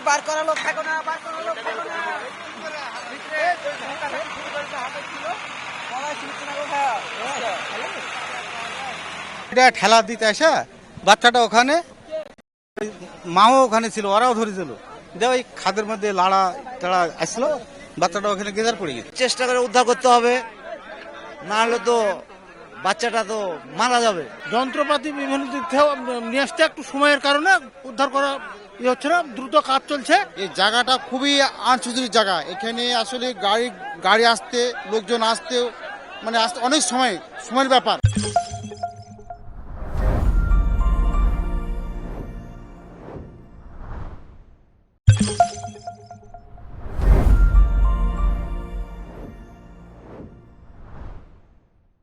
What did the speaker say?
বার করা লোক থাকো না, বার করা লোক থাকো না। এটা ঠেলা দিতে আসা বাচ্চাটা ওখানে, মাও ওখানে ছিল, ওরাও ধরেছিল, ওই খাদের মধ্যে লাড়া টাড়া আসলো, বাচ্চাটা ওখানে গেদার পড়ে গেছে। চেষ্টা করে উদ্ধার করতে হবে, না হলে তো বাচ্চাটা তো মারা যাবে। যন্ত্রপাতি বিভিন্ন দিক থেকে নিয়ে আসতে একটু সময়ের কারণে উদ্ধার করা হচ্ছে না, দ্রুত কাজ চলছে। এই জায়গাটা খুবই আনসুচুরি জায়গা, এখানে আসলে গাড়ি আসতে, লোকজন আসতে, মানে আসতে অনেক সময়ের ব্যাপার।